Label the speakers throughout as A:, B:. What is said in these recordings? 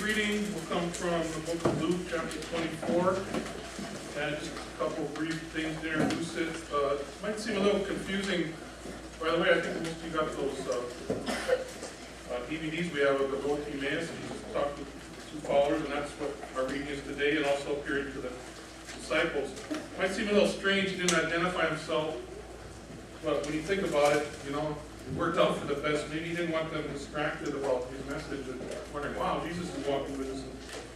A: reading will come from the book of Luke, chapter 24. And just a couple of brief things to introduce it. Might seem a little confusing. By the way, I think most of you got those DVDs we have of the road to Emmaus. And Jesus talked to two followers, and that's what our reading is today, and also appeared to the disciples. Might seem a little strange. He didn't identify himself. But when you think about it, you know, it worked out for the best. Maybe he didn't want them distracted about his message and wondering, wow, Jesus is walking with us.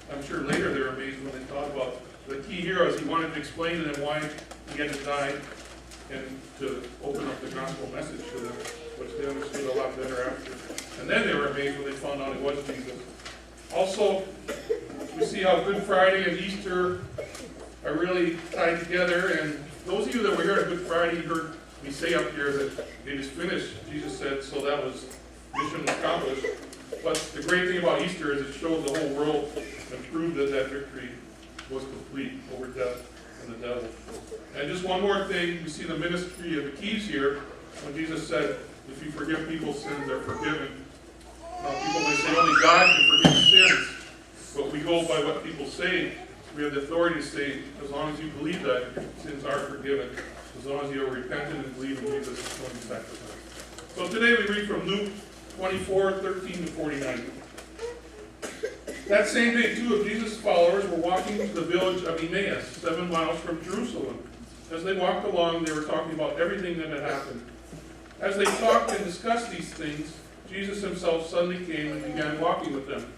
A: And I'm sure later they were amazed when they thought about the key here is he wanted to explain to them why he had to die and to open up the gospel message to them, which they understood a lot better after. And then they were amazed when they found out it was Jesus. Also, we see how Good Friday and Easter are really tied together. And those of you that were here on Good Friday heard me say up here that it is finished, Jesus said, so that was mission accomplished. But the great thing about Easter is it showed the whole world and proved that that victory was complete over death and the devil. And just one more thing, we see the ministry of the keys here when Jesus said, if you forgive people's sins, they're forgiven. Now people may say only God can forgive sins, but we go by what people say. We have the authority to say, as long as you believe that, your sins are forgiven. As long as you are repentant and believe in Jesus' atoning sacrifice. So today we read from Luke 24, 13 to 49. That same day, two of Jesus' followers were walking to the village of Emmaus, 7 miles from Jerusalem. As they walked along, they were talking about everything that had happened. As they talked and discussed these things, Jesus himself suddenly came and began walking with them.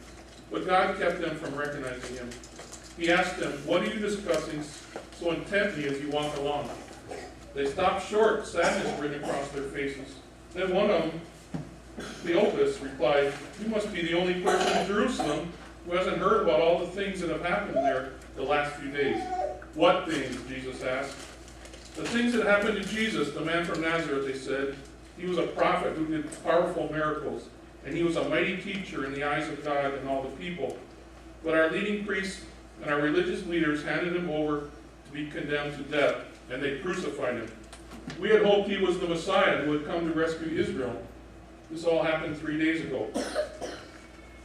A: But God kept them from recognizing him. He asked them, "What are you discussing so intently as you walk along?" They stopped short, sadness written across their faces. Then one of them, Cleopas, replied, "You must be the only person in Jerusalem who hasn't heard about all the things that have happened there the last few days." "What things?" Jesus asked. "The things that happened to Jesus, the man from Nazareth," they said. "He was a prophet who did powerful miracles, and he was a mighty teacher in the eyes of God and all the people. But our leading priests and our religious leaders handed him over to be condemned to death, and they crucified him. We had hoped he was the Messiah who had come to rescue Israel. This all happened 3 days ago.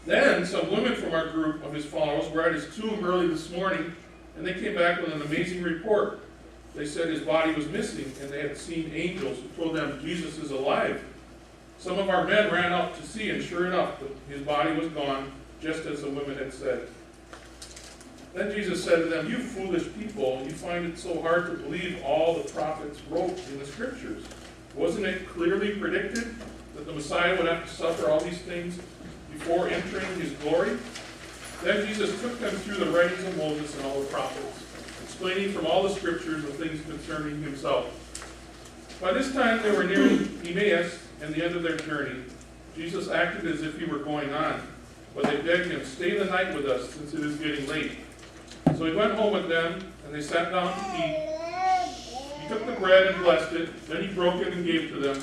A: Then some women from our group of his followers were at his tomb early this morning, and they came back with an amazing report. They said his body was missing, and they had seen angels who told them Jesus is alive. Some of our men ran out to see, and sure enough, his body was gone, just as the women had said. Then Jesus said to them, "You foolish people, you find it so hard to believe all the prophets wrote in the scriptures. Wasn't it clearly predicted that the Messiah would have to suffer all these things before entering his glory?" Then Jesus took them through the writings of Moses and all the prophets, explaining from all the scriptures the things concerning himself. By this time they were nearing Emmaus and the end of their journey. Jesus acted as if he were going on, but they begged him, "Stay the night with us, since it is getting late." So he went home with them, and they sat down to eat. He took the bread and blessed it, then he broke it and gave it to them.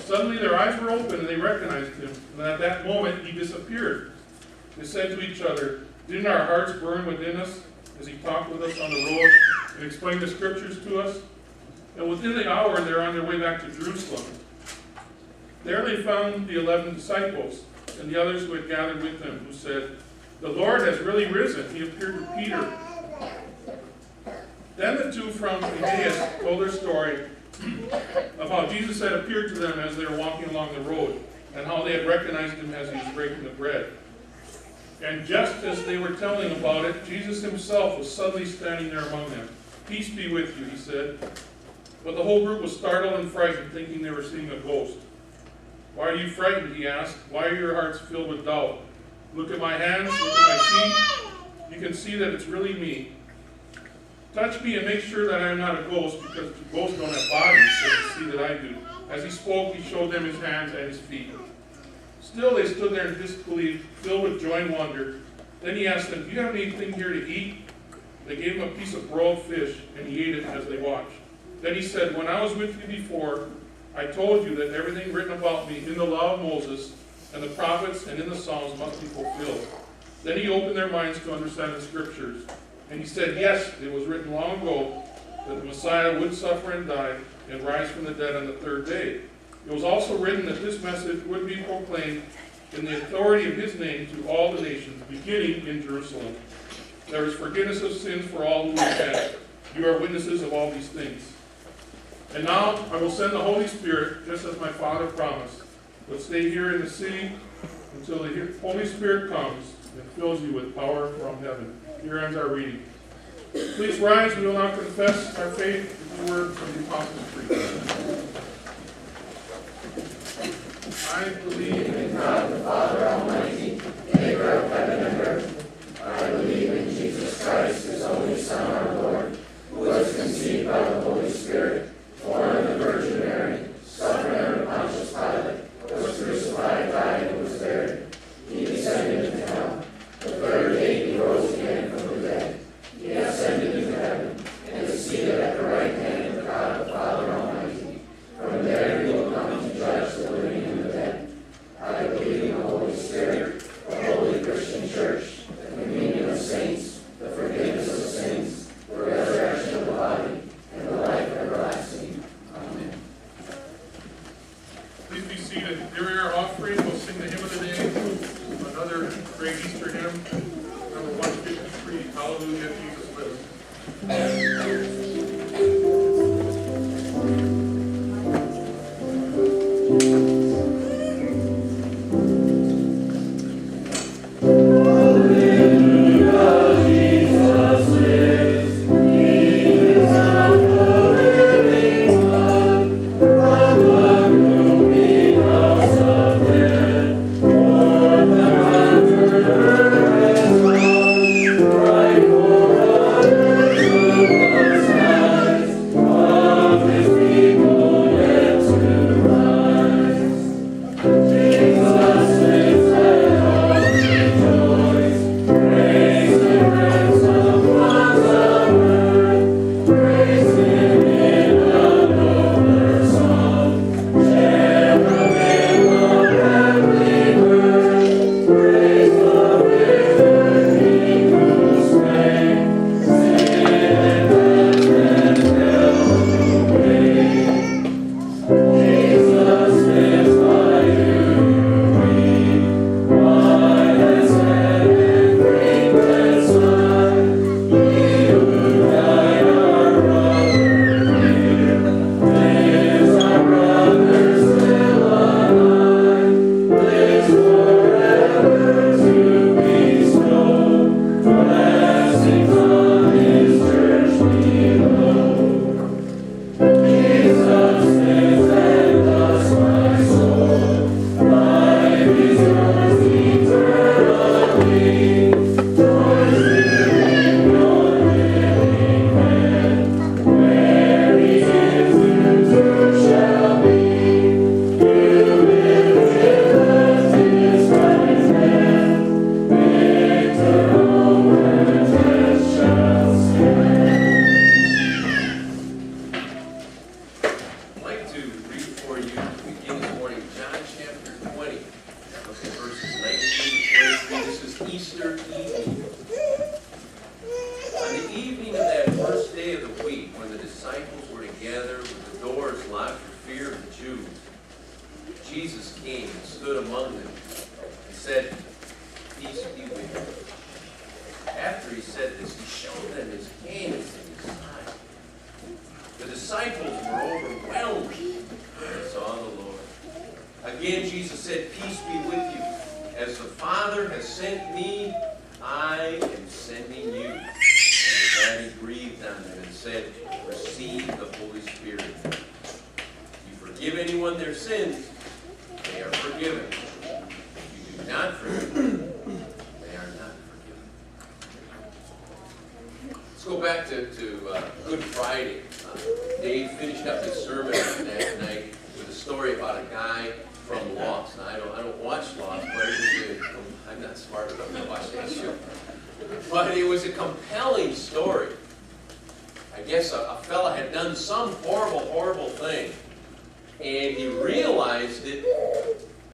A: Suddenly their eyes were open, and they recognized him, and at that moment he disappeared. They said to each other, "Didn't our hearts burn within us as he talked with us on the road and explained the scriptures to us?" And within the hour they were on their way back to Jerusalem. There they found the 11 disciples and the others who had gathered with them, who said, "The Lord has really risen. He appeared to Peter." Then the two from Emmaus told their story of how Jesus had appeared to them as they were walking along the road, and how they had recognized him as he was breaking the bread. And just as they were telling about it, Jesus himself was suddenly standing there among them. "Peace be with you," he said. But the whole group was startled and frightened, thinking they were seeing a ghost. "Why are you frightened?" he asked. "Why are your hearts filled with doubt? Look at my hands, look at my feet. You can see that it's really me. Touch me and make sure that I am not a ghost, because ghosts don't have bodies, so you see that I do." As he spoke, he showed them his hands and his feet. Still they stood there in disbelief, filled with joy and wonder. Then he asked them, "Do you have anything here to eat?" They gave him a piece of broiled fish, and he ate it as they watched. Then he said, "When I was with you before, I told you that everything written about me in the law of Moses and the prophets and in the Psalms must be fulfilled." Then he opened their minds to understand the scriptures. And he said, "Yes, it was written long ago that the Messiah would suffer and die and rise from the dead on the third day. It was also written that this message would be proclaimed in the authority of his name to all the nations, beginning in Jerusalem. There is forgiveness of sins for all who repent. You are witnesses of all these things. And now I will send the Holy Spirit, just as my Father promised. But stay here in the city until the Holy Spirit comes and fills you with power from heaven. Here ends our reading. Please rise. We will now confess our faith with the word from the Apostles' Creed. I believe in God the Father Almighty, maker of heaven and earth. I believe in Jesus Christ, his only Son, our Lord, who was conceived by the Holy Spirit, born of the Virgin Mary, suffered under Pontius Pilate, was crucified, died, and was buried. He descended into hell. The third day he rose again from the dead. He ascended into heaven, and is seated at the right hand of God the Father Almighty. From there he will come to judge the living and the dead. I believe in the Holy Spirit, the holy Christian Church, the communion of saints, the forgiveness of sins, the resurrection of the body, and the life everlasting. Amen. Please be seated. During our offering, we'll sing the hymn of the day, another great Easter hymn, number 153, Hallelujah, Jesus lives.
B: horrible thing, and he realized it